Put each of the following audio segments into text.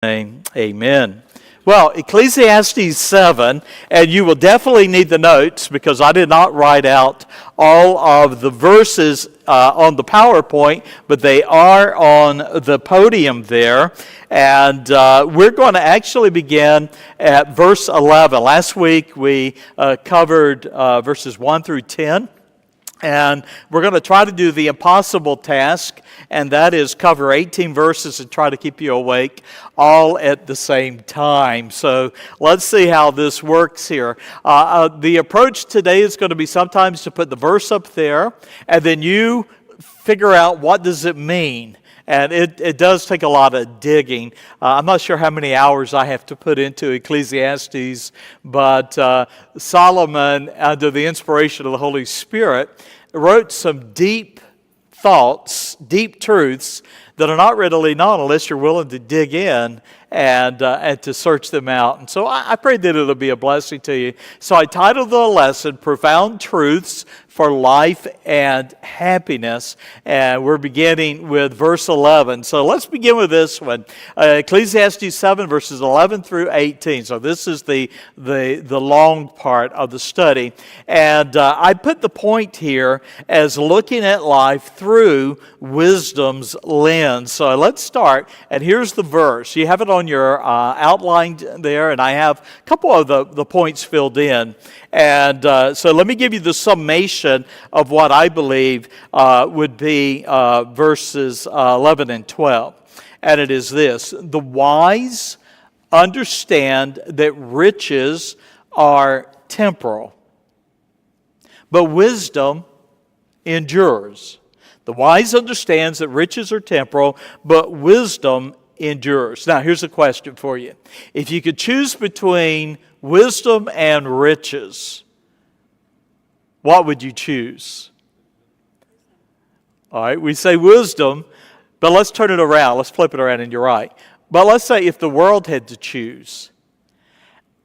Amen. Well, Ecclesiastes 7, and you will definitely need the notes because I did not write out all of the verses on the PowerPoint, but they are on the podium there. And we're going to actually begin at verse 11. Last week we covered verses 1 through 10. And we're going to try to do the impossible task, and that is cover 18 verses and try to keep you awake all at the same time. So let's see how this works here. The approach today is going to be sometimes to put the verse up there, and then you figure out what does it mean. And it does take a lot of digging. I'm not sure how many hours I have to put into Ecclesiastes, but Solomon, under the inspiration of the Holy Spirit, wrote some deep thoughts, deep truths that are not readily known unless you're willing to dig in and to search them out. And so I pray that it'll be a blessing to you. So I titled the lesson, Profound Truths for Life and Happiness. And we're beginning with verse 11. So let's begin with this one. Ecclesiastes 7, verses 11 through 18. So this is the long part of the study. And I put the point here as looking at life through wisdom's lens. So let's start. And here's the verse. You have it on your outline there, and I have a couple of the points filled in. And so let me give you the summation of what I believe would be verses 11 and 12. And it is this: the wise understand that riches are temporal, but wisdom endures. The wise understands that riches are temporal, but wisdom endures. Now, here's a question for you. If you could choose between wisdom and riches, what would you choose? All right, we say wisdom, but let's turn it around. Let's flip it around, and you're right. But let's say if the world had to choose,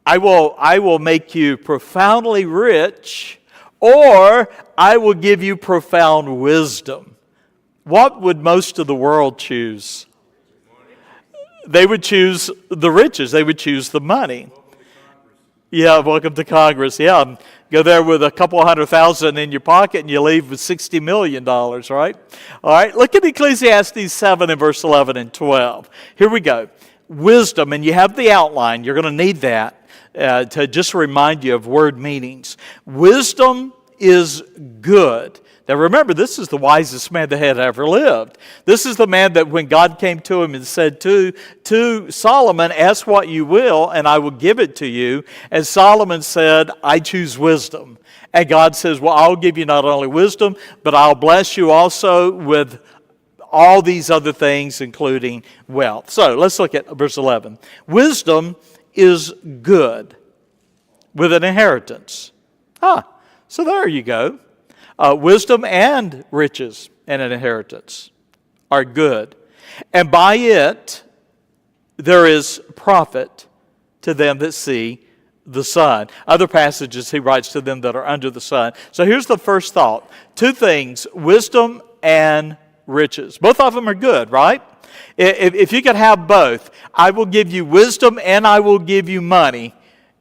I will make you profoundly rich, or I will give you profound wisdom. What would most of the world choose? They would choose the riches. They would choose the money. Yeah, welcome to Congress. Yeah, go there with a couple $100,000 in your pocket and you leave with $60 million, right? All right, look at Ecclesiastes 7 and verse 11 and 12. Here we go. Wisdom, and you have the outline. You're going to need that to just remind you of word meanings. Wisdom is good. Now remember, this is the wisest man that had ever lived. This is the man that when God came to him and said to Solomon, ask what you will and I will give it to you. And Solomon said, I choose wisdom. And God says, well, I'll give you not only wisdom, but I'll bless you also with all these other things, including wealth. So let's look at verse 11. Wisdom is good with an inheritance. So there you go. Wisdom and riches and an inheritance are good. And by it, there is profit to them that see the sun. Other passages he writes to them that are under the sun. So here's the first thought. Two things, wisdom and riches. Both of them are good, right? If you could have both, I will give you wisdom and I will give you money.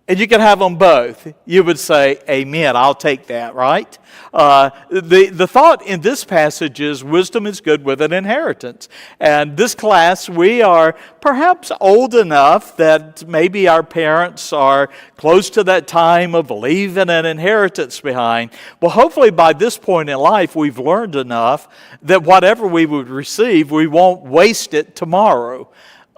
And you can have them both. You would say, amen, I'll take that, right? The thought in this passage is wisdom is good with an inheritance. And this class, we are perhaps old enough that maybe our parents are close to that time of leaving an inheritance behind. Well, hopefully by this point in life, we've learned enough that whatever we would receive, we won't waste it tomorrow.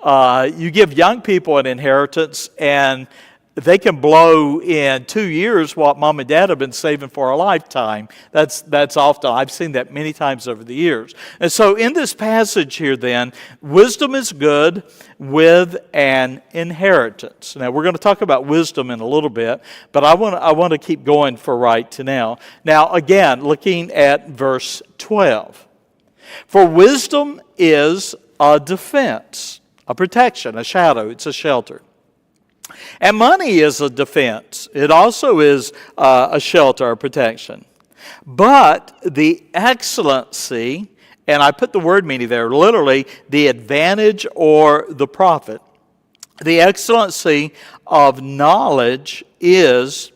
You give young people an inheritance and they can blow in 2 years what mom and dad have been saving for a lifetime. That's often, I've seen that many times over the years. And so in this passage here then, wisdom is good with an inheritance. Now we're going to talk about wisdom in a little bit, but I want to keep going for right to now. Now again, looking at verse 12. For wisdom is a defense, a protection, a shadow, it's a shelter. And money is a defense. It also is a shelter, a protection. But the excellency, and I put the word meaning there, literally the advantage or the profit, The excellency of knowledge is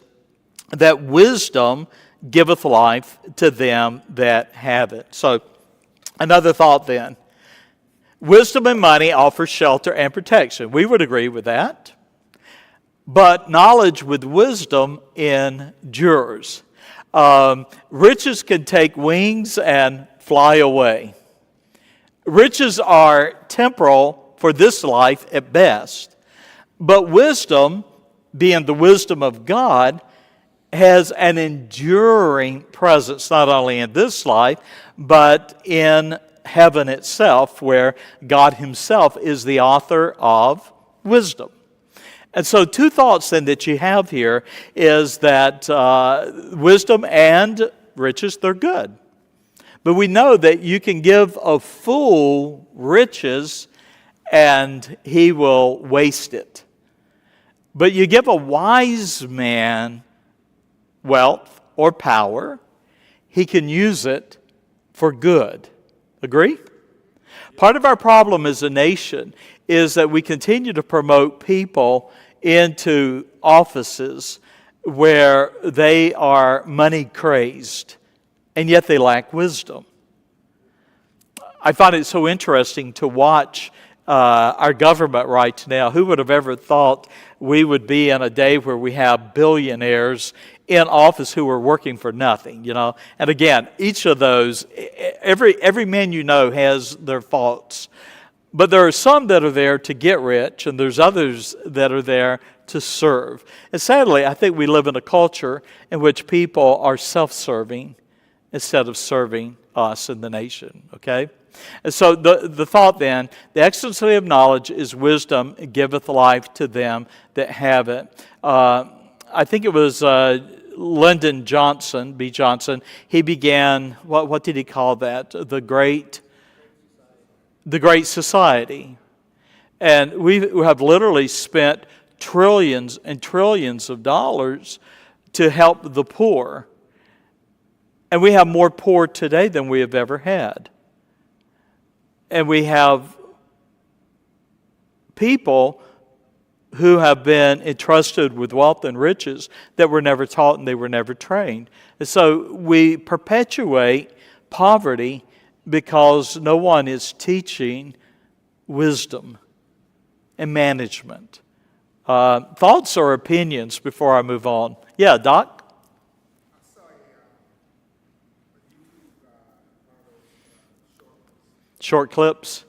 that wisdom giveth life to them that have it. So, another thought then. Wisdom and money offer shelter and protection. We would agree with that. But knowledge with wisdom endures. Riches can take wings and fly away. Riches are temporal for this life at best. But wisdom, being the wisdom of God, has an enduring presence not only in this life, but in heaven itself, where God himself is the author of wisdom. And so two thoughts then that you have here is that wisdom and riches, they're good. But we know that you can give a fool riches and he will waste it. But you give a wise man wealth or power, he can use it for good. Agree? Part of our problem as a nation is that we continue to promote people into offices where they are money crazed, and yet they lack wisdom. I find it so interesting to watch our government right now. Who would have ever thought we would be in a day where we have billionaires in office who are working for nothing, you know? And again, each of those, every man you know has their faults. But there are some that are there to get rich, and there's others that are there to serve. And sadly, I think we live in a culture in which people are self-serving instead of serving us in the nation, okay? And so the thought then, the excellency of knowledge is wisdom, it giveth life to them that have it. I think it was Lyndon Johnson, B. Johnson, he began, what did he call that? The Great Society. And we have literally spent trillions and trillions of dollars to help the poor. And we have more poor today than we have ever had. And we have people who have been entrusted with wealth and riches that were never taught and they were never trained. And so we perpetuate poverty because no one is teaching wisdom and management. Thoughts or opinions before I move on? Yeah, Doc? Short clips?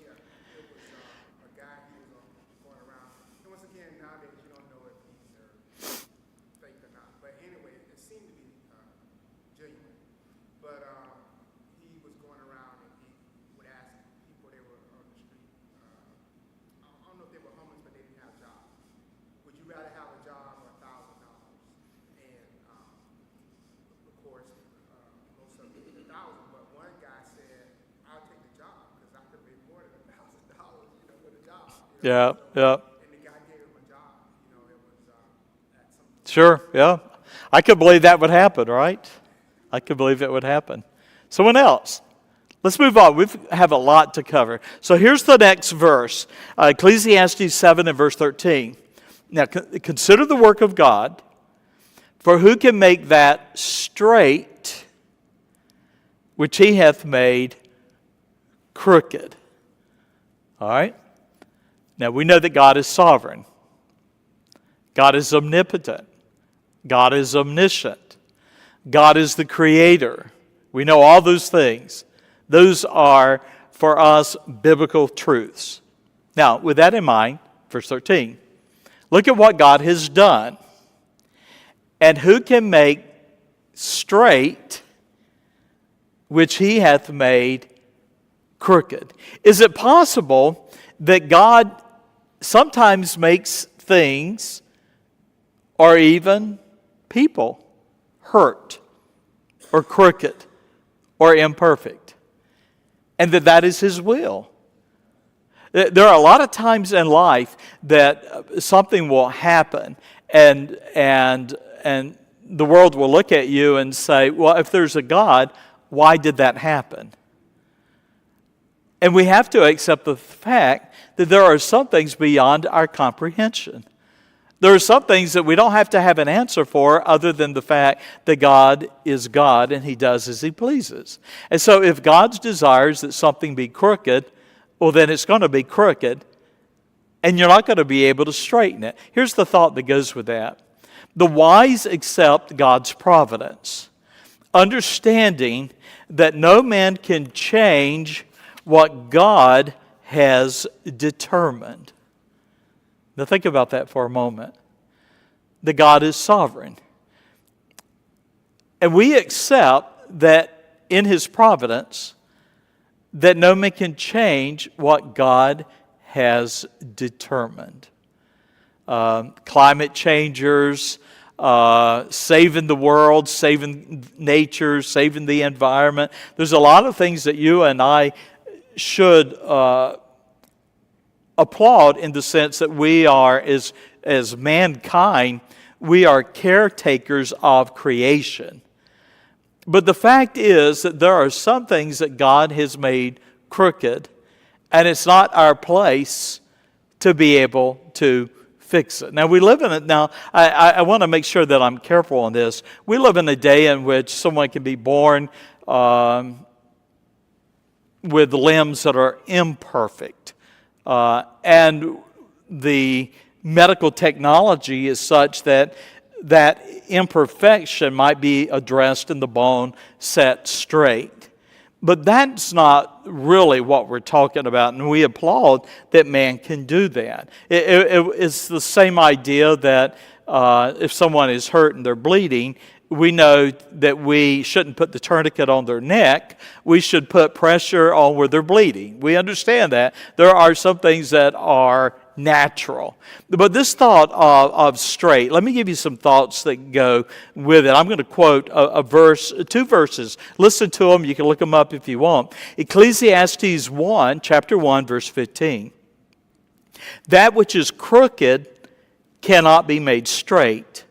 Yeah. Sure, yeah. I could believe that would happen, right? I could believe it would happen. Someone else. Let's move on. We have a lot to cover. So here's the next verse. Ecclesiastes 7 and verse 13. Now, consider the work of God, for who can make that straight which he hath made crooked? All right? Now, we know that God is sovereign. God is omnipotent. God is omniscient. God is the creator. We know all those things. Those are, for us, biblical truths. Now, with that in mind, verse 13, look at what God has done. And who can make straight which he hath made crooked? Is it possible that God sometimes makes things or even people hurt or crooked or imperfect, and that is his will? There are a lot of times in life that something will happen and the world will look at you and say, well, if there's a God, why did that happen? And we have to accept the fact that there are some things beyond our comprehension. There are some things that we don't have to have an answer for other than the fact that God is God and He does as He pleases. And so if God desires that something be crooked, well, then it's going to be crooked, and you're not going to be able to straighten it. Here's the thought that goes with that. The wise accept God's providence, understanding that no man can change what God has determined. Now think about that for a moment. That God is sovereign. And we accept that in His providence, that no man can change what God has determined. Climate changers, saving the world, saving nature, saving the environment. There's a lot of things that you and I should applaud in the sense that we are, as mankind, we are caretakers of creation. But the fact is that there are some things that God has made crooked, and it's not our place to be able to fix it. Now, we live in it. Now, I want to make sure that I'm careful on this. We live in a day in which someone can be born with limbs that are imperfect. And the medical technology is such that that imperfection might be addressed and the bone set straight. But that's not really what we're talking about, and we applaud that man can do that. It's the same idea that if someone is hurt and they're bleeding, we know that we shouldn't put the tourniquet on their neck. We should put pressure on where they're bleeding. We understand that. There are some things that are natural. But this thought of straight, let me give you some thoughts that go with it. I'm going to quote a verse, two verses. Listen to them. You can look them up if you want. Ecclesiastes 1, chapter 1, verse 15. That which is crooked cannot be made straight,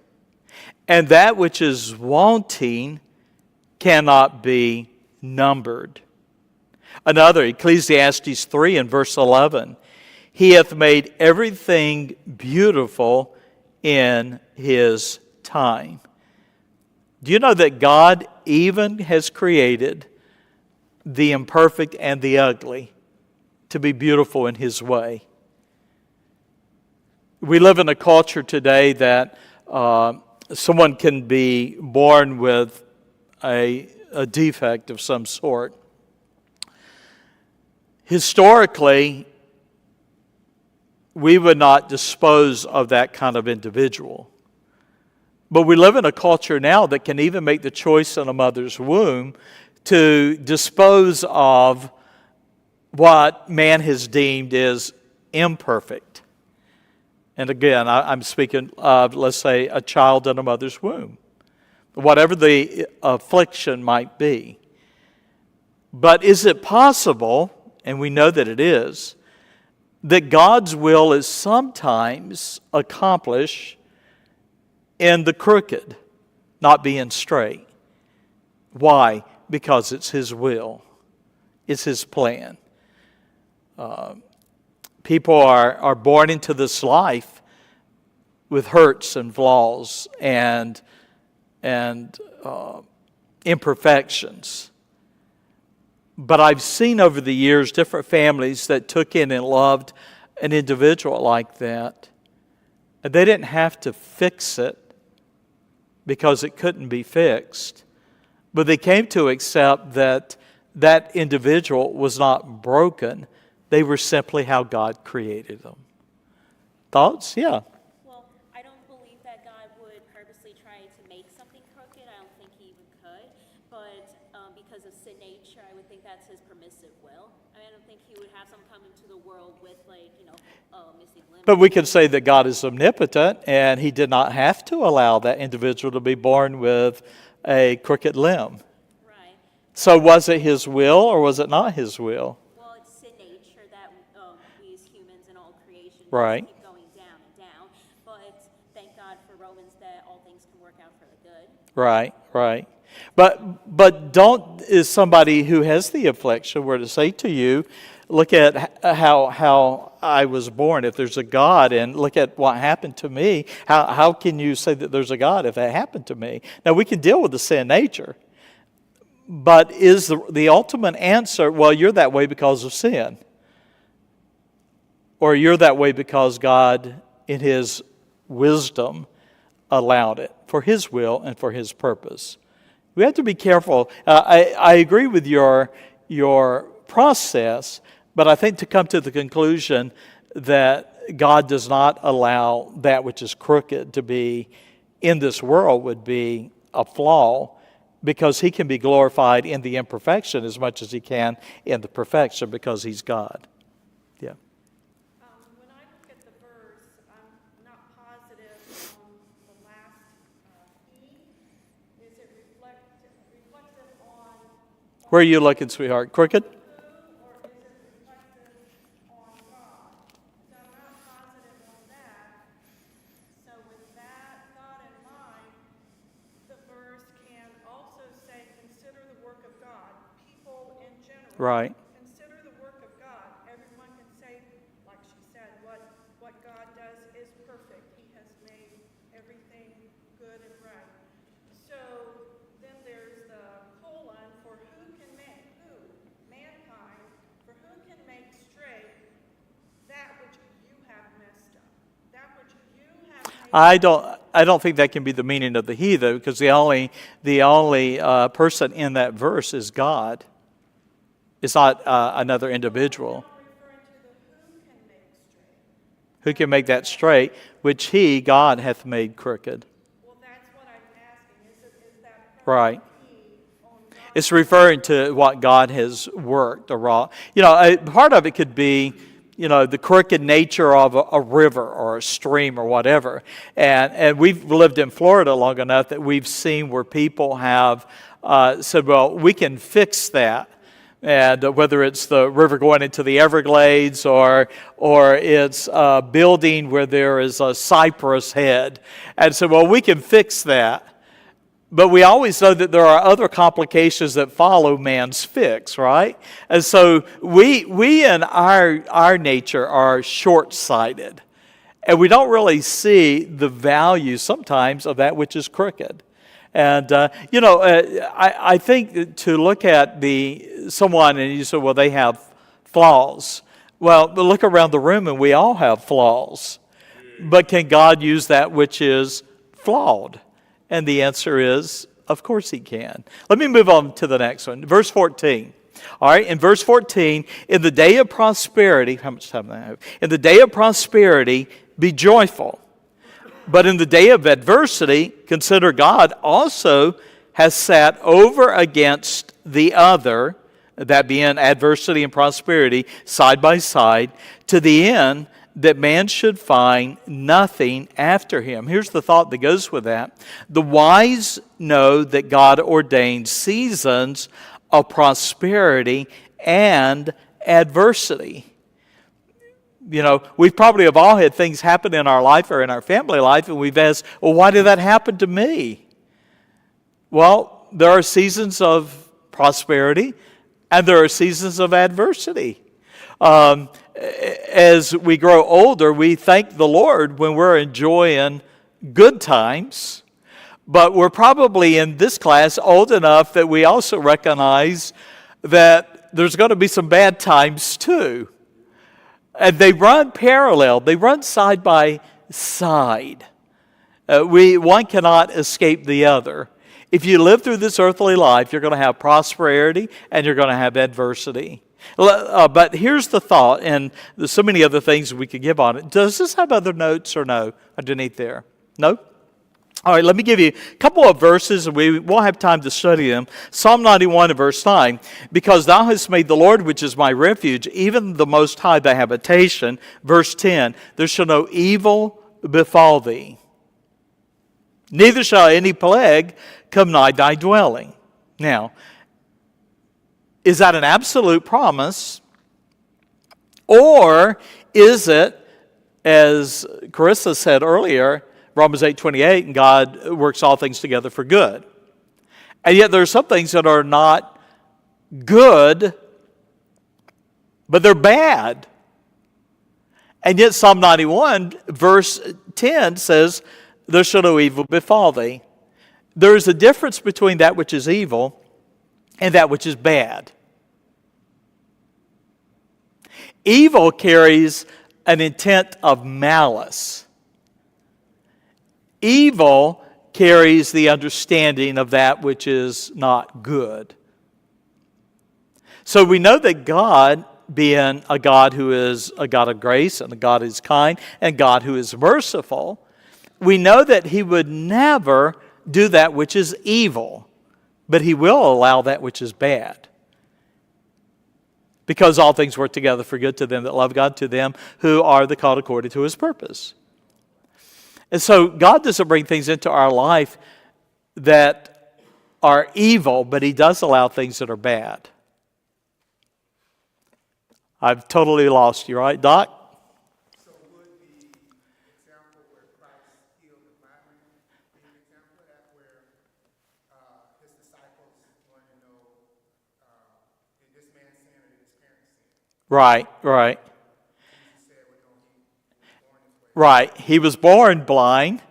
and that which is wanting cannot be numbered. Another, Ecclesiastes 3 and verse 11. He hath made everything beautiful in His time. Do you know that God even has created the imperfect and the ugly to be beautiful in His way? We live in a culture today that someone can be born with a defect of some sort. Historically, we would not dispose of that kind of individual. But we live in a culture now that can even make the choice in a mother's womb to dispose of what man has deemed is imperfect. And again, I'm speaking of, let's say, a child in a mother's womb, whatever the affliction might be. But is it possible, and we know that it is, that God's will is sometimes accomplished in the crooked, not being straight? Why? Because it's His will. It's His plan. People are born into this life with hurts and flaws and imperfections. But I've seen over the years different families that took in and loved an individual like that. And they didn't have to fix it because it couldn't be fixed. But they came to accept that that individual was not broken. They were simply how God created them. Thoughts? Yeah. Well, I don't believe that God would purposely try to make something crooked. I don't think He even could. But because of sin nature, I would think that's His permissive will. I don't think He would have someone come into the world with, missing limbs. But we could say that God is omnipotent, and He did not have to allow that individual to be born with a crooked limb. Right. So was it His will or was it not His will? Well, it's sin nature that we as humans and all creation Right. keep going down and down. But thank God for Romans that all things can work out for the good. Right, right. But don't, is somebody who has the affliction were to say to you, look at how I was born. If there's a God, and look at what happened to me, how can you say that there's a God if that happened to me? Now, we can deal with the sin nature, but is the ultimate answer, well, you're that way because of sin? Or you're that way because God, in His wisdom, allowed it for His will and for His purpose? We have to be careful. I agree with your process, but I think to come to the conclusion that God does not allow that which is crooked to be in this world would be a flaw, because He can be glorified in the imperfection as much as He can in the perfection, because He's God. Yeah. When I look at the verse, I'm not positive on the last E. Is it reflective on Where are you looking, sweetheart? Crooked? who, or is it reflective on God? So I'm not positive on that. So with that thought in mind, the verse can also say, consider the work of God. People in general. Right. Consider the work of God. Everyone can say, like she said, what God does is perfect. He has made everything good and right. So then there's the colon for mankind, for who can make straight that which you have messed up, that which you have made. I don't think that can be the meaning of the he, though, because the only person in that verse is God. It's not another individual. I'm referring to the who can make straight. Who can make that straight, which He, God, hath made crooked. Well, that's what I'm asking. Is that Right. he on God? It's referring to what God has worked or wrought. Part of it could be, the crooked nature of a river or a stream or whatever. And we've lived in Florida long enough that we've seen where people have said, well, we can fix that. And whether it's the river going into the Everglades or it's a building where there is a cypress head. And so, well, we can fix that. But we always know that there are other complications that follow man's fix, right? And so we in our nature are short-sighted. And we don't really see the value sometimes of that which is crooked. And, I think to look at someone and you say, well, they have flaws. Well, look around the room and we all have flaws. But can God use that which is flawed? And the answer is, of course He can. Let me move on to the next one. Verse 14. All right, in verse 14, in the day of prosperity, how much time do I have? In the day of prosperity, be joyful. But in the day of adversity, consider God also has sat over against the other, that being adversity and prosperity, side by side, to the end that man should find nothing after him. Here's the thought that goes with that. The wise know that God ordains seasons of prosperity and adversity. We probably have all had things happen in our life or in our family life, and we've asked, well, why did that happen to me? Well, there are seasons of prosperity, and there are seasons of adversity. As we grow older, we thank the Lord when we're enjoying good times, but we're probably in this class old enough that we also recognize that there's going to be some bad times too. And they run parallel. They run side by side. One cannot escape the other. If you live through this earthly life, you're going to have prosperity and you're going to have adversity. But here's the thought, and there's so many other things we could give on it. Does this have other notes or no underneath there? No? All right, let me give you a couple of verses, and we won't have time to study them. Psalm 91 and verse 9. Because thou hast made the Lord, which is my refuge, even the Most High thy habitation. Verse 10. There shall no evil befall thee, neither shall any plague come nigh thy dwelling. Now, is that an absolute promise? Or is it, as Carissa said earlier, Romans 8:28, and God works all things together for good. And yet there are some things that are not good, but they're bad. And yet Psalm 91, verse 10 says, there shall no evil befall thee. There is a difference between that which is evil and that which is bad. Evil carries an intent of malice. Evil carries the understanding of that which is not good. So we know that God, being a God who is a God of grace and a God who is kind and God who is merciful, we know that He would never do that which is evil, but He will allow that which is bad. Because all things work together for good to them that love God, to them who are the called according to His purpose. And so God doesn't bring things into our life that are evil, but He does allow things that are bad. I've totally lost you, right, Doc? So would the example where Christ healed the blind man be an example of that, where His disciples want to know, did this man sin or did his parents sin? Right, right. Jesus said, well, no, he was born this way. Right. He was born blind,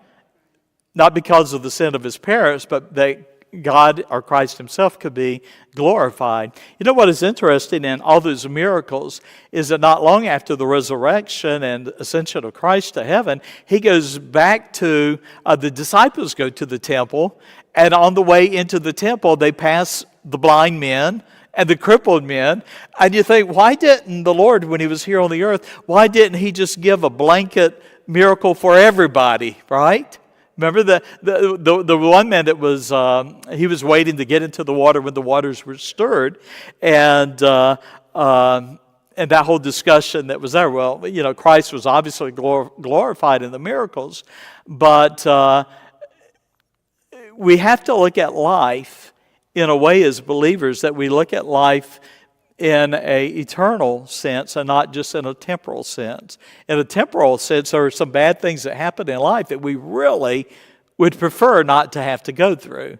not because of the sin of his parents, but that God or Christ Himself could be glorified. You know what is interesting in all those miracles is that not long after the resurrection and ascension of Christ to heaven, He goes back to, the disciples go to the temple, and on the way into the temple, they pass the blind men and the crippled men. And you think, why didn't the Lord, when He was here on the earth, why didn't He just give a blanket miracle for everybody, right? Remember the one man that was, he was waiting to get into the water when the waters were stirred, and that whole discussion that was there. Well, you know, Christ was obviously glorified in the miracles, but we have to look at life in a way as believers that we look at life in an eternal sense and not just in a temporal sense. In a temporal sense, there are some bad things that happen in life that we really would prefer not to have to go through.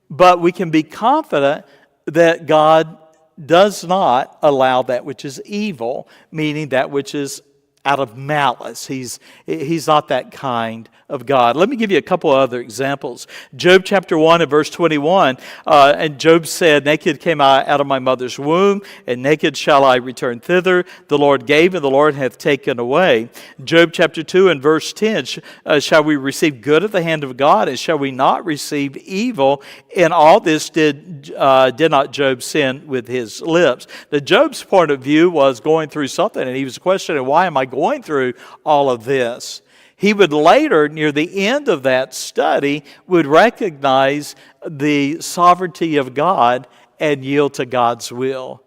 But we can be confident that God does not allow that which is evil, meaning that which is out of malice. He's not that kind of God. Let me give you a couple of other examples. Job chapter 1 and verse 21, and Job said, naked came I out of my mother's womb, and naked shall I return thither. The Lord gave, and the Lord hath taken away. Job chapter 2 and verse 10, shall we receive good at the hand of God, and shall we not receive evil? In all this did not Job sin with his lips. Now, Job's point of view was going through something, and he was questioning, why am I going through all of this? He would later, near the end of that study, would recognize the sovereignty of God and yield to God's will.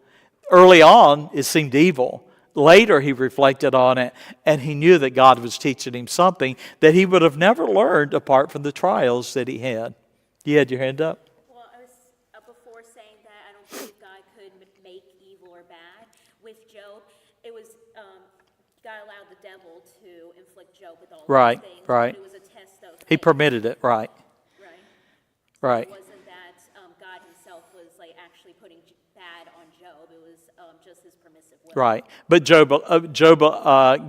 Early on, it seemed evil. Later, he reflected on it, and he knew that God was teaching him something that he would have never learned apart from the trials that he had. You had your hand up? Well, I was before saying that I don't believe God could make evil or bad. With Job, it was God allowed the devil to inflict Job with all Right, these things. right. But it was a test of He faith. permitted it, right, Right. right. It wasn't that God Himself was like actually putting bad on Job. It was just His permissive will. Right. But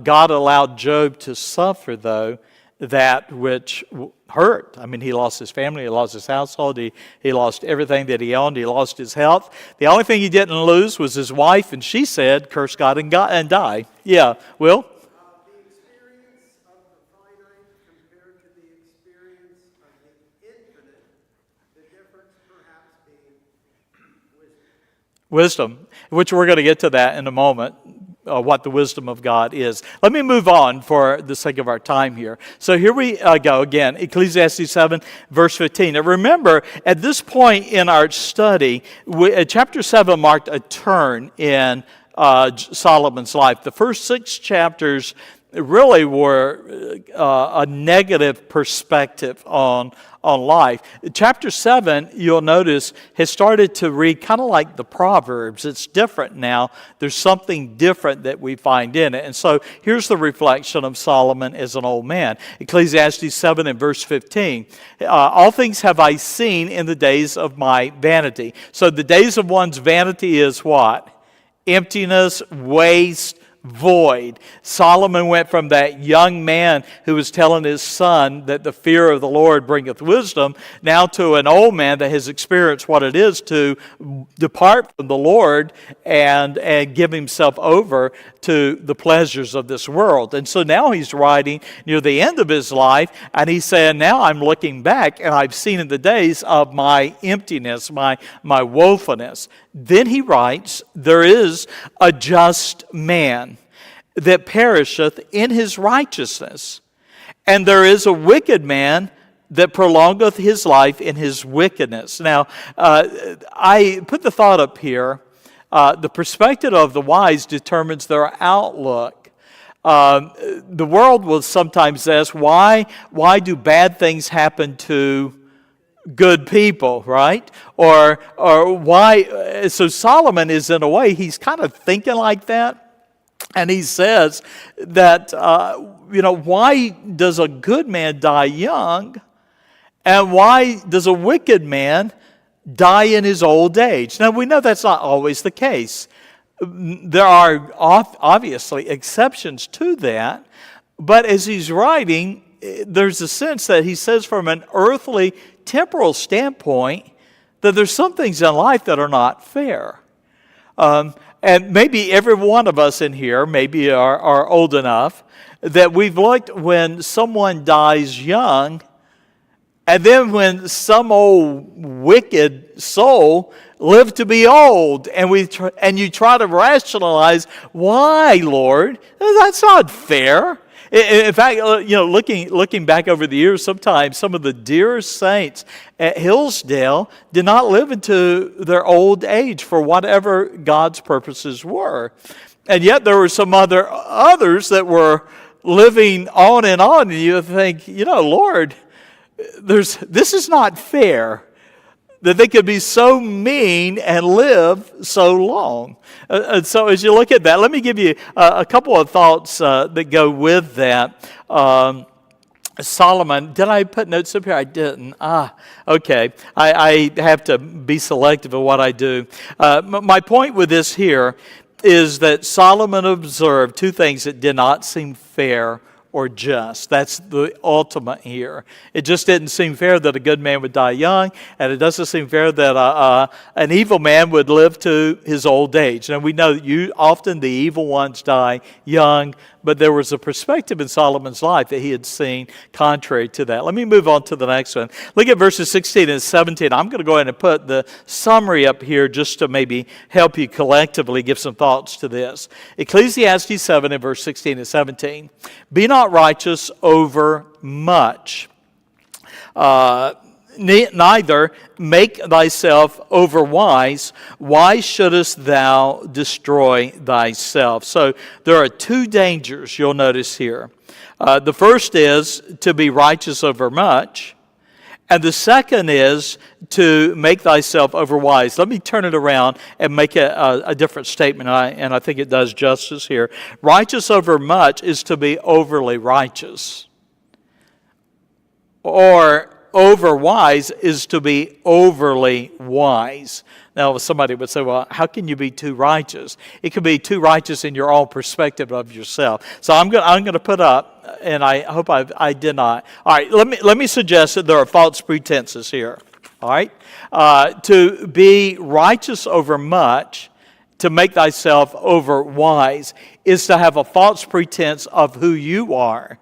God allowed Job to suffer, though, that which hurt. I mean, he lost his family, he lost his household, he lost everything that he owned, he lost his health. The only thing he didn't lose was his wife, and she said, curse God and die. Yeah, Will? The experience of the finite compared to the experience of the infinite, the difference perhaps being Wisdom, which we're going to get to that in a moment, what the wisdom of God is. Let me move on for the sake of our time here. So here we go again, Ecclesiastes 7, verse 15. Now remember, at this point in our study, chapter 7 marked a turn in Solomon's life. The first 6 chapters really were a negative perspective on life. Chapter 7, you'll notice, has started to read kind of like the Proverbs. It's different now. There's something different that we find in it. And so here's the reflection of Solomon as an old man. Ecclesiastes 7 and verse 15. All things have I seen in the days of my vanity. So the days of one's vanity is what? emptiness, waste, void. Solomon went from that young man who was telling his son that the fear of the Lord bringeth wisdom, now to an old man that has experienced what it is to depart from the Lord and give himself over to the pleasures of this world. And so now he's writing near the end of his life, and he's saying, now I'm looking back, and I've seen in the days of my emptiness, my woefulness. Then he writes, there is a just man that perisheth in his righteousness, and there is a wicked man that prolongeth his life in his wickedness. Now, I put the thought up here. The perspective of the wise determines their outlook. The world will sometimes ask, why do bad things happen to good people, right? Or why? So Solomon is, in a way, he's kind of thinking like that. And he says that, why does a good man die young? And why does a wicked man die in his old age? Now, we know that's not always the case. There are obviously exceptions to that. But as he's writing, there's a sense that he says from an earthly, temporal standpoint that there's some things in life that are not fair. And maybe every one of us in here maybe are old enough that we've looked when someone dies young, and then when some old wicked soul lived to be old, and you try to rationalize, why, Lord? That's not fair. In fact, looking back over the years, sometimes some of the dearest saints at Hillsdale did not live into their old age for whatever God's purposes were. And yet there were some others that were living on, and you think, Lord, this is not fair, that they could be so mean and live so long. And so as you look at that, let me give you a couple of thoughts that go with that. Solomon, did I put notes up here? I didn't. Okay. I have to be selective of what I do. My point with this here is that Solomon observed two things that did not seem fair or just. That's the ultimate here. It just didn't seem fair that a good man would die young, and it doesn't seem fair that an evil man would live to his old age. Now, we know that often the evil ones die young, but there was a perspective in Solomon's life that he had seen contrary to that. Let me move on to the next one. Look at verses 16 and 17. I'm going to go ahead and put the summary up here just to maybe help you collectively give some thoughts to this. Ecclesiastes 7 and verse 16 and 17. Be not righteous over much. Neither make thyself overwise. Why shouldest thou destroy thyself? So there are two dangers you'll notice here. The first is to be righteous over much. And the second is to make thyself overwise. Let me turn it around and make a different statement, and I think it does justice here. Righteous over much is to be overly righteous. Or over wise is to be overly wise. Now, somebody would say, well, how can you be too righteous? It could be too righteous in your own perspective of yourself. So I'm going to put up, and I hope I did not. All right, let me suggest that there are false pretenses here. All right? To be righteous over much, to make thyself over wise, is to have a false pretense of who you are.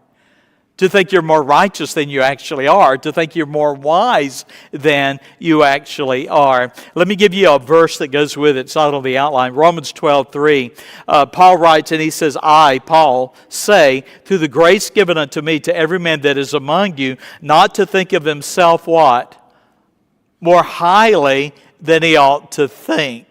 To think you're more righteous than you actually are. To think you're more wise than you actually are. Let me give you a verse that goes with it. It's not on the outline. Romans 12:3. Paul writes, and he says, I, Paul, say, through the grace given unto me, to every man that is among you, not to think of himself what? More highly than he ought to think.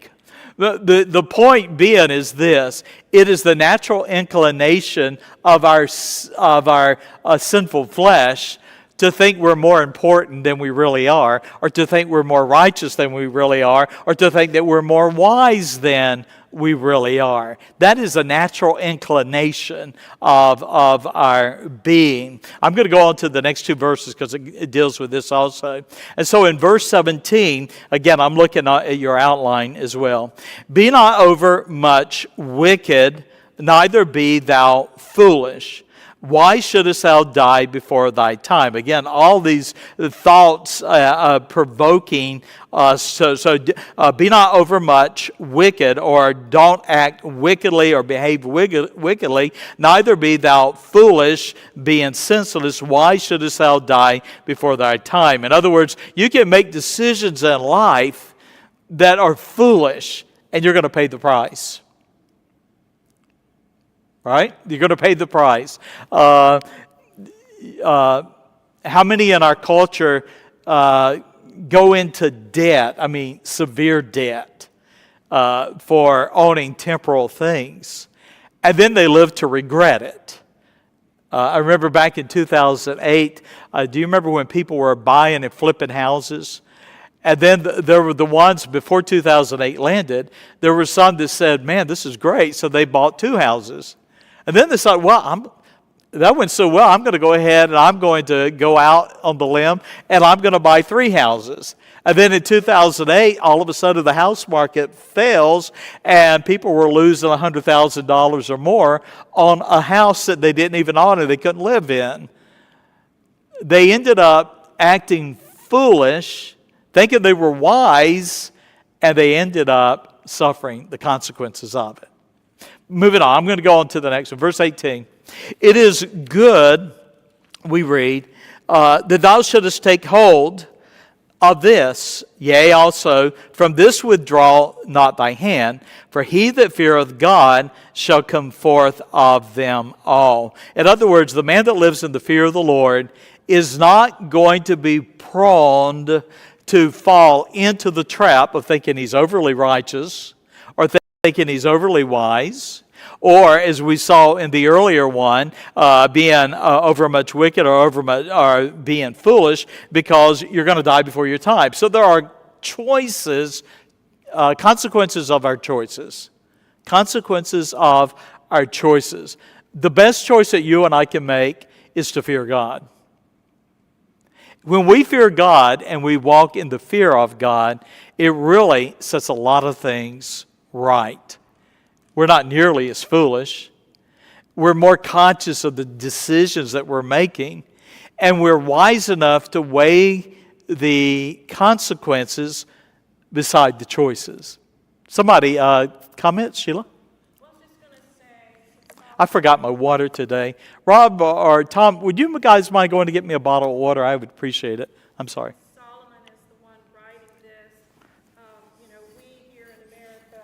The point being is this: it is the natural inclination of our sinful flesh to think we're more important than we really are, or to think we're more righteous than we really are, or to think that we're more wise than we really are. That is a natural inclination of our being. I'm going to go on to the next two verses because it deals with this also. And so in verse 17, again, I'm looking at your outline as well. Be not over much wicked, neither be thou foolish. Why shouldest thou die before thy time? Again, all these thoughts provoking us. So be not overmuch wicked, or don't act wickedly or behave wickedly. Neither be thou foolish, being senseless. Why shouldest thou die before thy time? In other words, you can make decisions in life that are foolish, and you're going to pay the price. Right? You're going to pay the price. How many in our culture go into debt, I mean severe debt, for owning temporal things, and then they live to regret it? I remember back in 2008, do you remember when people were buying and flipping houses? And then there were the ones before 2008 landed, there were some that said, man, this is great, so they bought 2 houses. And then they thought, well, that went so well, I'm going to go ahead and I'm going to go out on the limb and I'm going to buy 3 houses. And then in 2008, all of a sudden the house market fails and people were losing $100,000 or more on a house that they didn't even own and they couldn't live in. They ended up acting foolish, thinking they were wise, and they ended up suffering the consequences of it. Moving on, I'm going to go on to the next one. Verse 18. It is good, we read, that thou shouldest take hold of this, yea, also, from this withdraw not thy hand, for he that feareth God shall come forth of them all. In other words, the man that lives in the fear of the Lord is not going to be prone to fall into the trap of thinking he's overly righteous, or thinking he's overly wise, or as we saw in the earlier one, being overmuch wicked or being foolish, because you're going to die before your time. So there are choices, consequences of our choices. Consequences of our choices. The best choice that you and I can make is to fear God. When we fear God and we walk in the fear of God, it really sets a lot of things right. We're not nearly as foolish. We're more conscious of the decisions that we're making, and we're wise enough to weigh the consequences beside the choices. Somebody comment, Sheila? Well, I was just going to say, I forgot my water today. Rob or Tom, would you guys mind going to get me a bottle of water? I would appreciate it. I'm sorry. Solomon is the one writing this. We here in America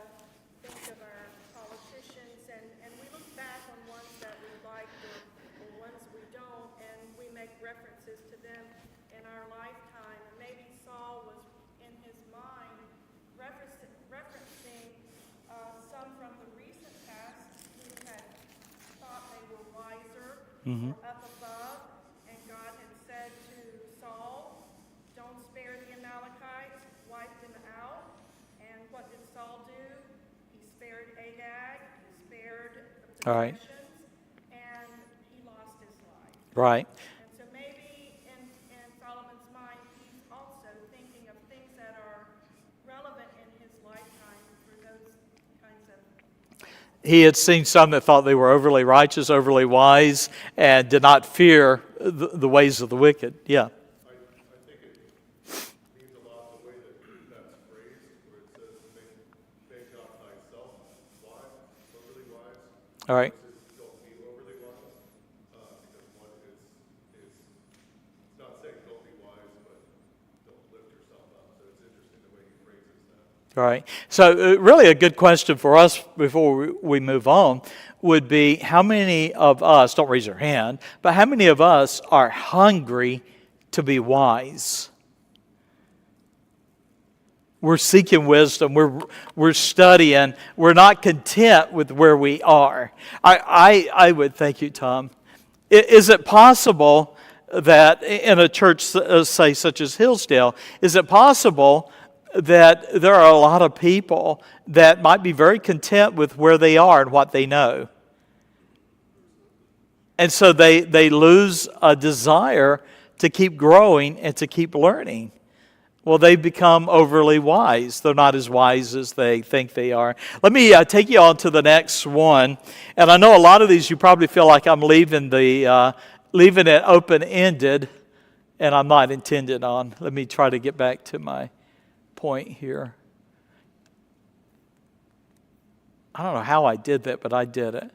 think of our politicians, and we look back on ones that we liked or ones we don't, and we make references to them in our lifetime. And maybe Saul was in his mind referencing some from the recent past who had thought they were wiser or up above, and God had said to Saul, don't spare the Amalekites, wipe them out. And what did Saul do? He spared Agag, he spared the All right. possessions, and he lost his life. Right. And so maybe in Solomon's mind, he's also thinking of things that are relevant in his lifetime for those kinds of. He had seen some that thought they were overly righteous, overly wise, and did not fear the ways of the wicked. Yeah. I think it means a lot the way that that's phrased, where it says, make not thyself wise, overly wise. All right. It says, don't be overly wise, because one is it's not saying don't be wise, but don't lift yourself up. So it's interesting the way he phrases that. All right. So really a good question for us before we move on would be, how many of us, don't raise your hand, but how many of us are hungry to be wise? We're seeking wisdom. We're studying. We're not content with where we are. I would, thank you, Tom. Is it possible that in a church, say, such as Hillsdale, is it possible that there are a lot of people that might be very content with where they are and what they know? And so they lose a desire to keep growing and to keep learning. Well, they become overly wise. They're not as wise as they think they are. Let me take you on to the next one. And I know a lot of these you probably feel like I'm leaving it open-ended, and I'm not intended on. Let me try to get back to my point here. I don't know how I did that, but I did it.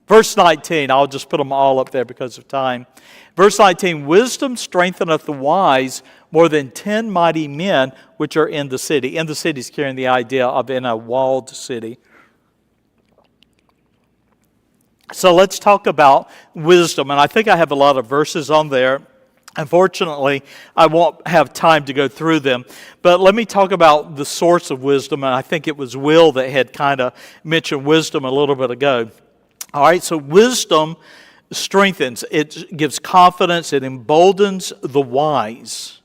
Verse 19, I'll just put them all up there because of time. Verse 19, wisdom strengtheneth the wise more than 10 mighty men which are in the city. In the city is carrying the idea of in a walled city. So let's talk about wisdom. And I think I have a lot of verses on there. Unfortunately, I won't have time to go through them. But let me talk about the source of wisdom. And I think it was Will that had kind of mentioned wisdom a little bit ago. All right, so wisdom strengthens. It gives confidence. It emboldens the wise.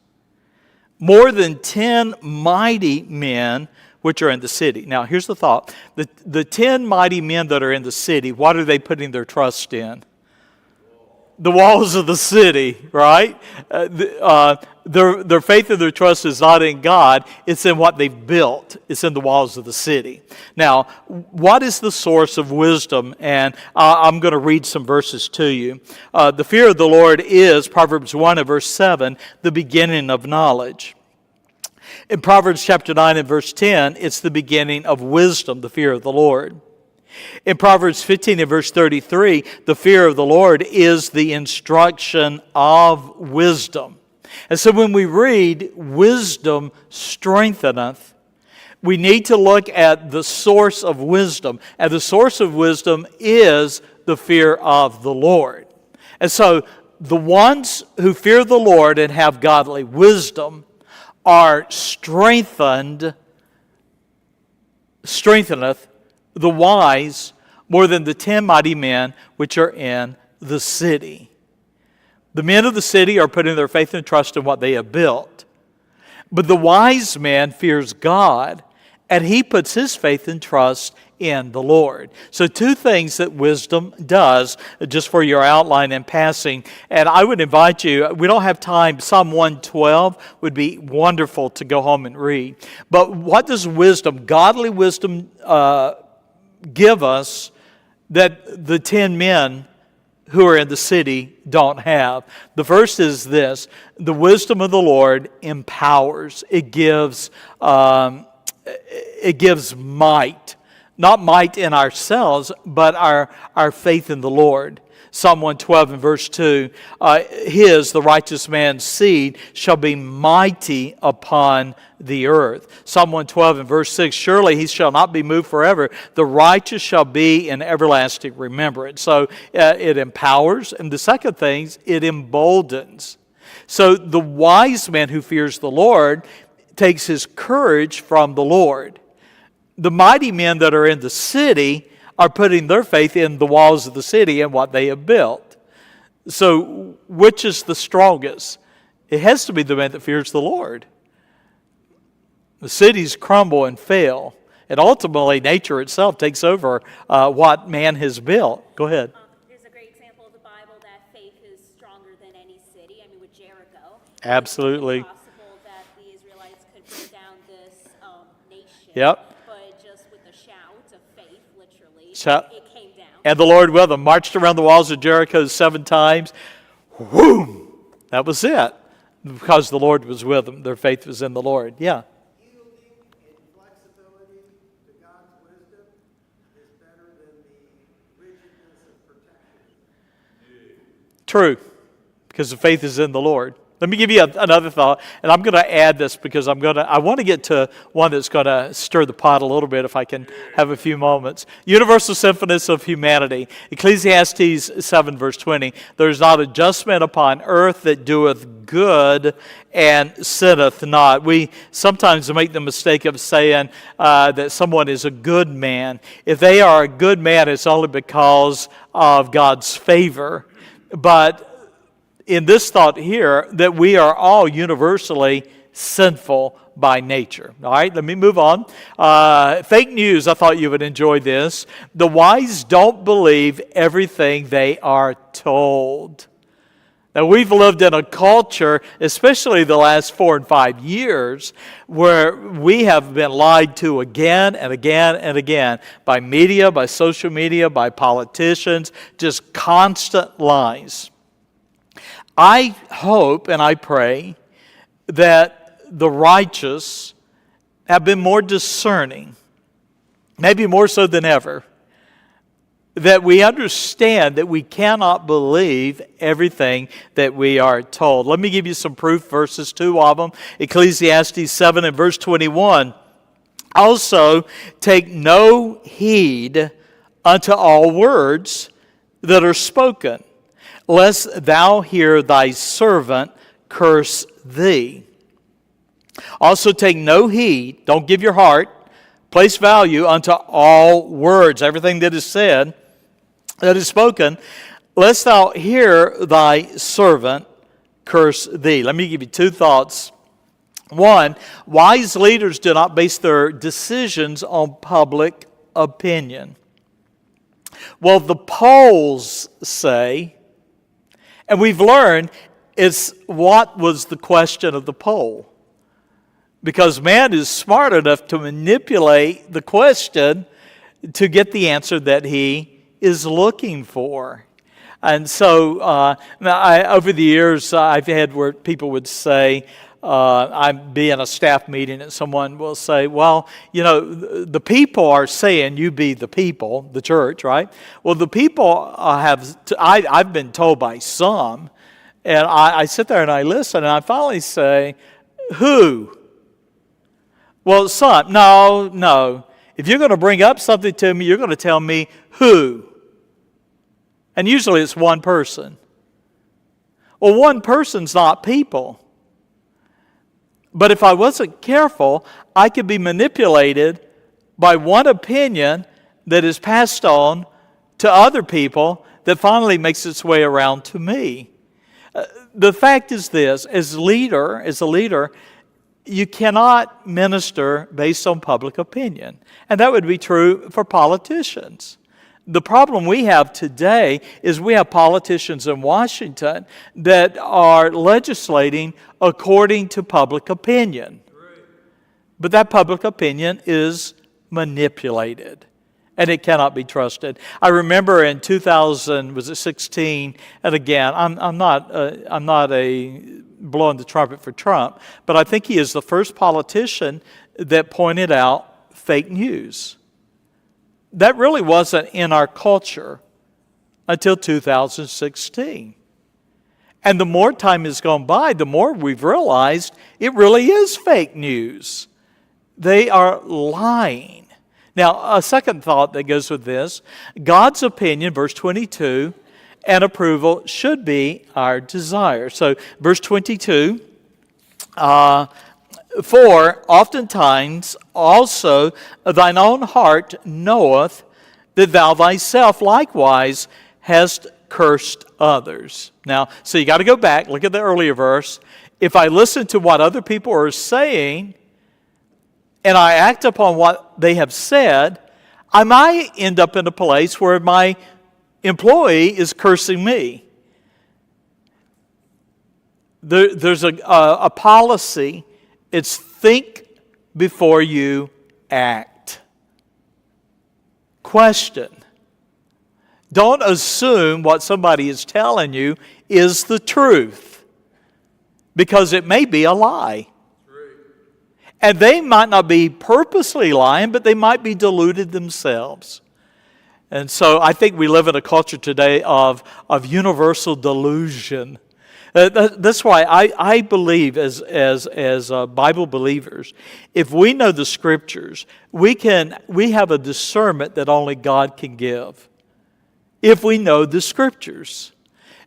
More than 10 mighty men which are in the city. Now, here's the thought. The 10 mighty men that are in the city, what are they putting their trust in? The walls of the city, right? Their faith and their trust is not in God. It's in what they've built. It's in the walls of the city. Now, what is the source of wisdom? And I'm going to read some verses to you. The fear of the Lord is, Proverbs 1 and verse 7, the beginning of knowledge. In Proverbs chapter 9 and verse 10, it's the beginning of wisdom, the fear of the Lord. In Proverbs 15 and verse 33, the fear of the Lord is the instruction of wisdom. And so when we read, wisdom strengtheneth, we need to look at the source of wisdom. And the source of wisdom is the fear of the Lord. And so the ones who fear the Lord and have godly wisdom are strengtheneth the wise more than the 10 mighty men which are in the city. The men of the city are putting their faith and trust in what they have built. But the wise man fears God, and he puts his faith and trust in the Lord. So 2 things that wisdom does, just for your outline and passing. And I would invite you, we don't have time, Psalm 112 would be wonderful to go home and read. But what does wisdom, godly wisdom, give us that the 10 men who are in the city don't have? The first is this: the wisdom of the Lord empowers. It gives might. Not might in ourselves, but our faith in the Lord. Psalm 112 and verse 2, the righteous man's seed, shall be mighty upon the earth. Psalm 112 and verse 6, surely he shall not be moved forever. The righteous shall be in everlasting remembrance. So it empowers. And the second thing, it emboldens. So the wise man who fears the Lord takes his courage from the Lord. The mighty men that are in the city are putting their faith in the walls of the city and what they have built. So which is the strongest? It has to be the man that fears the Lord. The cities crumble and fail, and ultimately nature itself takes over what man has built. Go ahead. There's a great example of the Bible that faith is stronger than any city. I mean, with Jericho. Absolutely. It's possible that the Israelites could bring down this nation. Yep. But just with a shout of faith, literally, Shout. it came down. And the Lord with them marched around the walls of Jericho 7 times. Whoom! That was it. Because the Lord was with them. Their faith was in the Lord. Yeah. Yielding and flexibility to God's wisdom is better than the rigidness of protection. True. Because the faith is in the Lord. Let me give you another thought, and I'm going to add this because I want to get to one that's going to stir the pot a little bit if I can have a few moments. Universal symphonies of humanity. Ecclesiastes 7 verse 20. There is not a just man upon earth that doeth good and sinneth not. We sometimes make the mistake of saying that someone is a good man. If they are a good man, it's only because of God's favor. But in this thought here that we are all universally sinful by nature. All right, let me move on. Fake news, I thought you would enjoy this. The wise don't believe everything they are told. Now, we've lived in a culture, especially the last 4 and 5 years, where we have been lied to again and again and again by media, by social media, by politicians, just constant lies. I hope and I pray that the righteous have been more discerning, maybe more so than ever, that we understand that we cannot believe everything that we are told. Let me give you some proof verses, 2 of them. Ecclesiastes 7 and verse 21. Also, take no heed unto all words that are spoken, lest thou hear thy servant curse thee. Also, take no heed, don't give your heart, place value unto all words, everything that is said, that is spoken, lest thou hear thy servant curse thee. Let me give you 2 thoughts. One, wise leaders do not base their decisions on public opinion. Well, the polls say, and we've learned, it's what was the question of the poll. Because man is smart enough to manipulate the question to get the answer that he is looking for. And so over the years, I've had where people would say, I'd be in a staff meeting and someone will say, well, you know, the people are saying you be the people, the church, right? Well, the people I've been told by some, and I sit there and I listen and I finally say, who? Well, some. No. If you're going to bring up something to me, you're going to tell me who. And usually it's one person. Well, one person's not people. But if I wasn't careful, I could be manipulated by one opinion that is passed on to other people that finally makes its way around to me. The fact is this, as a leader, you cannot minister based on public opinion. And that would be true for politicians. The problem we have today is we have politicians in Washington that are legislating according to public opinion. But that public opinion is manipulated, and it cannot be trusted. I remember in 2016, and again, I'm not blowing the trumpet for Trump, but I think he is the first politician that pointed out fake news. That really wasn't in our culture until 2016. And the more time has gone by, the more we've realized it really is fake news. They are lying. Now, a second thought that goes with this, God's opinion, verse 22, and approval should be our desire. So, verse 22, for oftentimes also thine own heart knoweth that thou thyself likewise hast cursed others. Now, so you got to go back, look at the earlier verse. If I listen to what other people are saying and I act upon what they have said, I might end up in a place where my employee is cursing me. There's a policy. It's think before you act. Question. Don't assume what somebody is telling you is the truth, because it may be a lie. And they might not be purposely lying, but they might be deluded themselves. And so I think we live in a culture today of universal delusion. That's why I believe as Bible believers, if we know the Scriptures, we have a discernment that only God can give. If we know the Scriptures.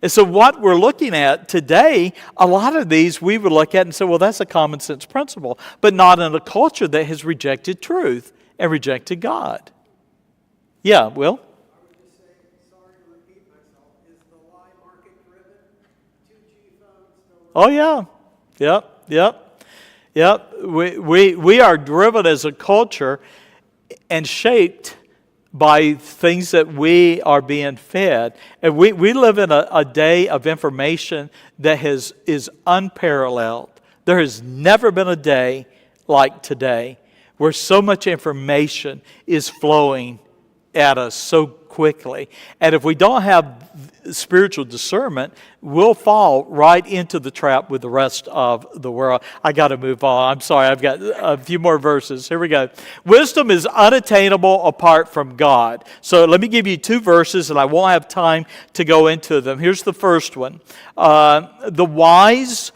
And so what we're looking at today, a lot of these we would look at and say, well, that's a common sense principle, but not in a culture that has rejected truth and rejected God. Yeah, Will? I would just say, sorry to repeat myself, is the lie market driven? 2 Oh, yeah. Yep. We are driven as a culture and shaped by things that we are being fed. And we live in a day of information that is unparalleled. There has never been a day like today where so much information is flowing at us so quickly. And if we don't have spiritual discernment, we'll fall right into the trap with the rest of the world. I got to move on. I'm sorry, I've got a few more verses. Here we go. Wisdom is unattainable apart from God. So let me give you 2 verses, and I won't have time to go into them. Here's the first one. The wise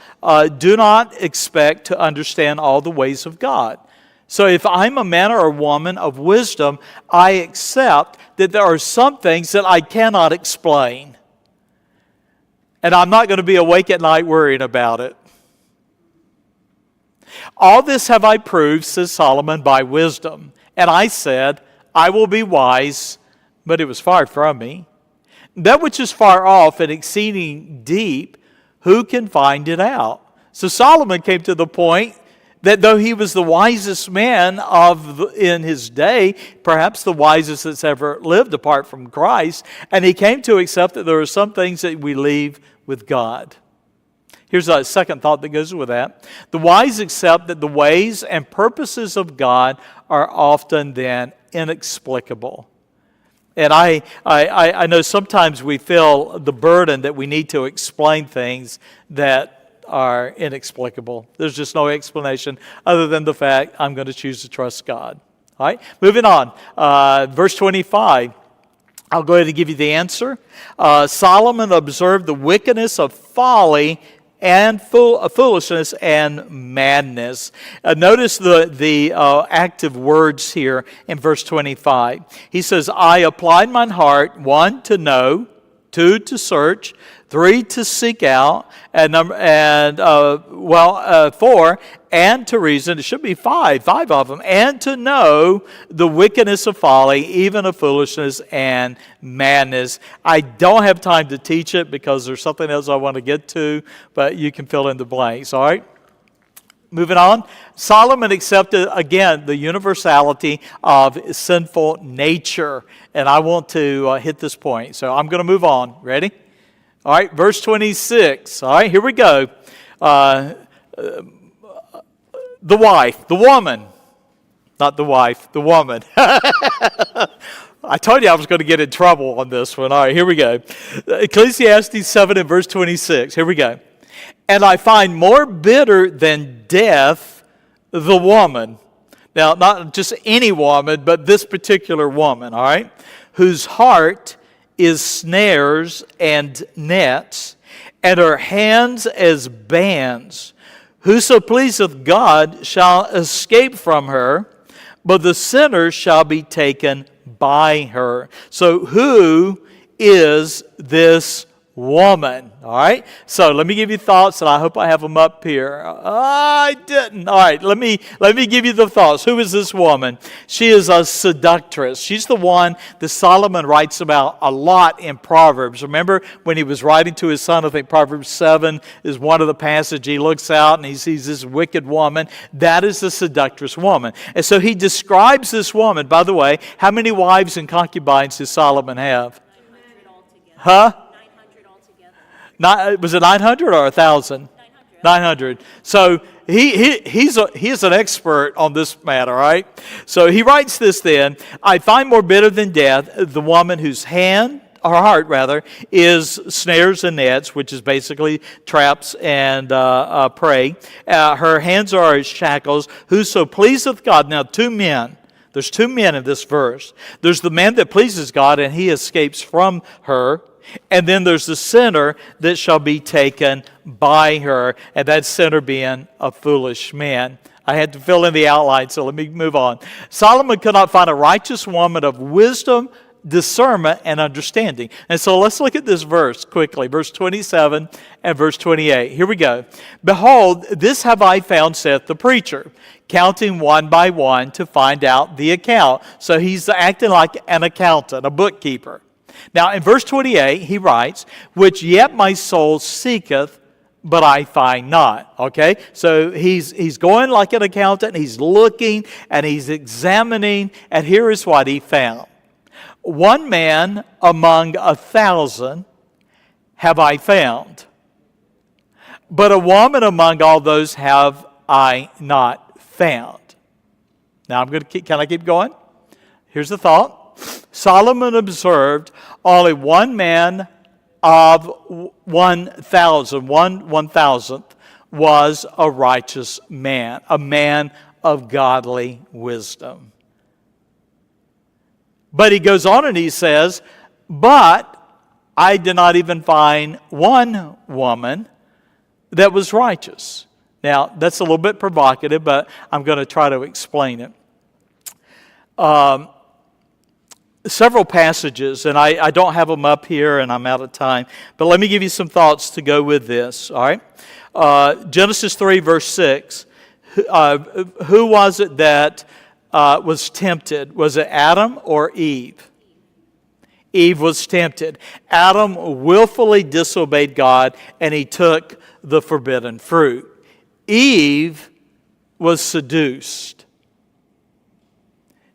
do not expect to understand all the ways of God. So if I'm a man or a woman of wisdom, I accept that there are some things that I cannot explain. And I'm not going to be awake at night worrying about it. All this have I proved, says Solomon, by wisdom. And I said, I will be wise, but it was far from me. That which is far off and exceeding deep, who can find it out? So Solomon came to the point that though he was the wisest man in his day, perhaps the wisest that's ever lived apart from Christ, and he came to accept that there are some things that we leave with God. Here's a second thought that goes with that. The wise accept that the ways and purposes of God are often then inexplicable. And I know sometimes we feel the burden that we need to explain things that are inexplicable. There's just no explanation other than the fact I'm going to choose to trust God. All right, moving on. Verse 25. I'll go ahead and give you the answer. Solomon observed the wickedness of folly and foolishness and madness. Notice the active words here in verse 25. He says, I applied mine heart, 1, to know, 2, to search, 3, to seek out, and 4, and to reason. It should be 5 of them, and to know the wickedness of folly, even of foolishness and madness. I don't have time to teach it because there's something else I want to get to, but you can fill in the blanks, all right? Moving on, Solomon accepted, again, the universality of sinful nature. And I want to hit this point. So I'm going to move on. Ready? All right, verse 26. All right, here we go. The wife, the woman. Not the wife, the woman. I told you I was going to get in trouble on this one. All right, here we go. Ecclesiastes 7 and verse 26. Here we go. And I find more bitter than death the woman. Now, not just any woman, but this particular woman, all right? Whose heart is snares and nets, and her hands as bands. Whoso pleaseth God shall escape from her, but the sinner shall be taken by her. So who is this woman? All right, so let me give you thoughts, and I hope I have them up here. I didn't. All right, let me give you the thoughts. Who is this woman? She is a seductress. She's the one that Solomon writes about a lot in Proverbs. Remember when he was writing to his son, I think Proverbs 7 is one of the passages. He looks out and he sees this wicked woman. That is the seductress woman. And so he describes this woman. By the way, how many wives and concubines does Solomon have? 900 altogether. Huh? 900 altogether. Was it 900 or 1,000? 900. So he's an expert on this matter, right? So he writes this then, I find more bitter than death the woman whose heart is snares and nets, which is basically traps and prey. Her hands are as shackles. Whoso pleaseth God. Now, 2 men. There's 2 men in this verse. There's the man that pleases God, and he escapes from her. And then there's the sinner that shall be taken by her, and that sinner being a foolish man. I had to fill in the outline, so let me move on. Solomon could not find a righteous woman of wisdom, discernment, and understanding. And so let's look at this verse quickly, verse 27 and verse 28. Here we go. Behold, this have I found, saith the preacher, counting one by one to find out the account. So he's acting like an accountant, a bookkeeper. Now, in verse 28, he writes, which yet my soul seeketh, but I find not. Okay? So he's going like an accountant, he's looking and he's examining, and here is what he found. One man among 1,000 have I found, but a woman among all those have I not found. Now can I keep going? Here's the thought. Solomon observed only one man of 1,000, 1,000th was a righteous man, a man of godly wisdom. But he goes on and he says, but I did not even find one woman that was righteous. Now, that's a little bit provocative, but I'm going to try to explain it. Several passages, and I don't have them up here, and I'm out of time, but let me give you some thoughts to go with this, all right? Genesis 3, verse 6. Who was it that was tempted? Was it Adam or Eve? Eve was tempted. Adam willfully disobeyed God, and he took the forbidden fruit. Eve was seduced.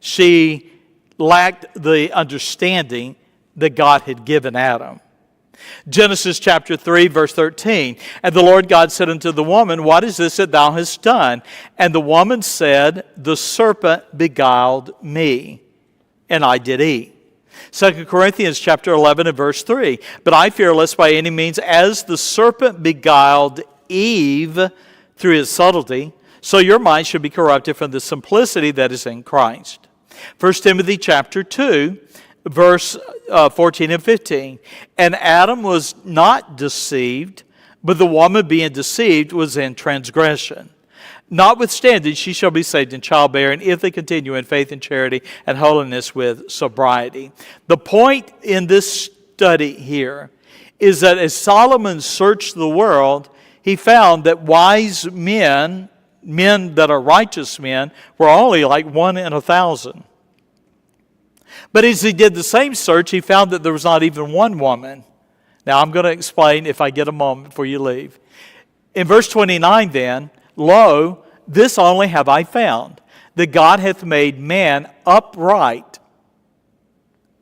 She lacked the understanding that God had given Adam. Genesis chapter 3, verse 13. And the Lord God said unto the woman, what is this that thou hast done? And the woman said, the serpent beguiled me, and I did eat. 2 Corinthians chapter 11 and verse 3. But I fear lest by any means, as the serpent beguiled Eve through his subtlety, so your mind should be corrupted from the simplicity that is in Christ. 1 Timothy chapter 2, verse 14 and 15. And Adam was not deceived, but the woman being deceived was in transgression. Notwithstanding, she shall be saved in childbearing if they continue in faith and charity and holiness with sobriety. The point in this study here is that as Solomon searched the world, he found that wise men that are righteous men, were only like 1 in 1,000. But as he did the same search, he found that there was not even one woman. Now I'm going to explain if I get a moment before you leave. In verse 29 then, lo, this only have I found, that God hath made man upright,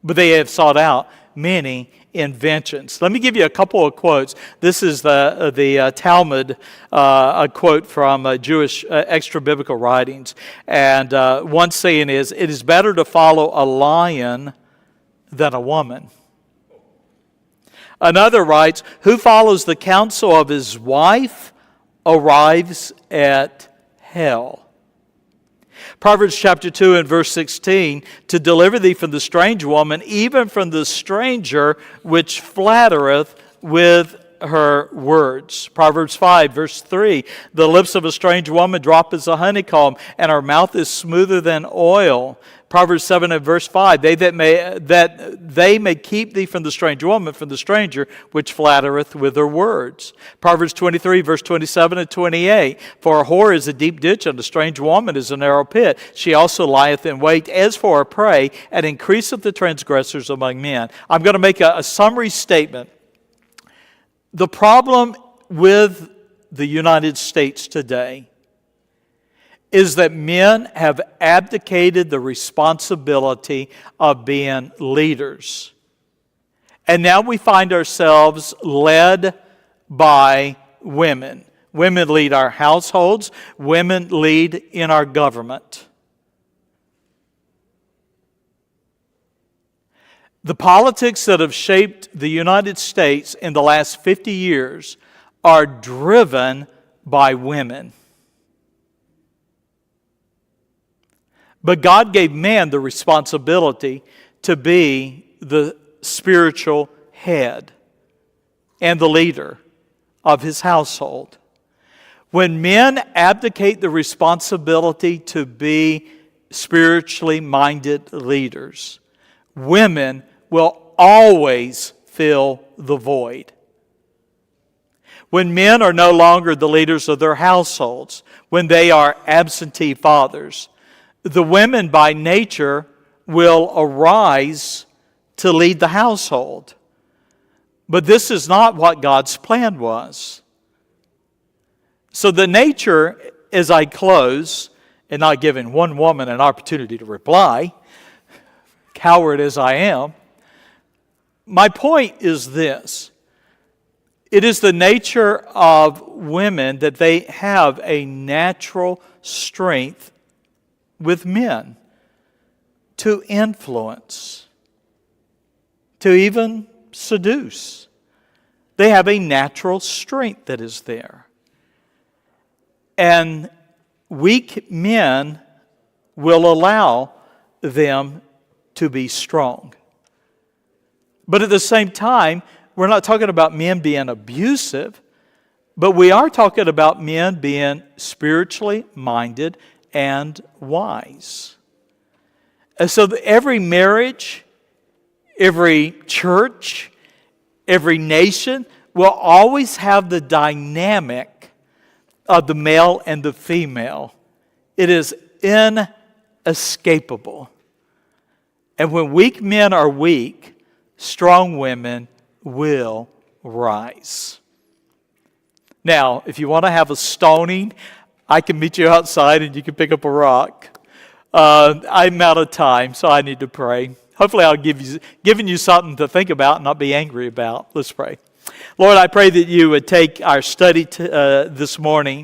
but they have sought out many inventions. Let me give you a couple of quotes. This is the Talmud, a quote from Jewish extra-biblical writings. And one saying is, it is better to follow a lion than a woman. Another writes, who follows the counsel of his wife arrives at hell. Proverbs chapter 2 and verse 16, to deliver thee from the strange woman, even from the stranger which flattereth with her words. Proverbs 5 verse 3, the lips of a strange woman drop as a honeycomb, and her mouth is smoother than oil. Proverbs 7 and verse 5, that they may keep thee from the strange woman, from the stranger which flattereth with her words. Proverbs 23 verse 27 and 28, for a whore is a deep ditch, and a strange woman is a narrow pit. She also lieth in wait as for a prey, and increaseth the transgressors among men. I'm going to make a summary statement. The problem with the United States today is that men have abdicated the responsibility of being leaders. And now we find ourselves led by women. Women lead our households. Women lead in our government. The politics that have shaped the United States in the last 50 years are driven by women. But God gave man the responsibility to be the spiritual head and the leader of his household. When men abdicate the responsibility to be spiritually minded leaders, women will always fill the void. When men are no longer the leaders of their households, when they are absentee fathers, the women by nature will arise to lead the household. But this is not what God's plan was. So the nature, as I close, and not giving one woman an opportunity to reply, coward as I am, my point is this. It is the nature of women that they have a natural strength with men to influence, to even seduce. They have a natural strength that is there. And weak men will allow them to be strong. But at the same time, we're not talking about men being abusive, but we are talking about men being spiritually minded and wise. And so every marriage, every church, every nation will always have the dynamic of the male and the female. It is inescapable. And when weak men are weak, strong women will rise. Now, if you want to have a stoning, I can meet you outside and you can pick up a rock. I'm out of time, so I need to pray. Hopefully I'll given you something to think about and not be angry about. Let's pray. Lord, I pray that you would take our study this morning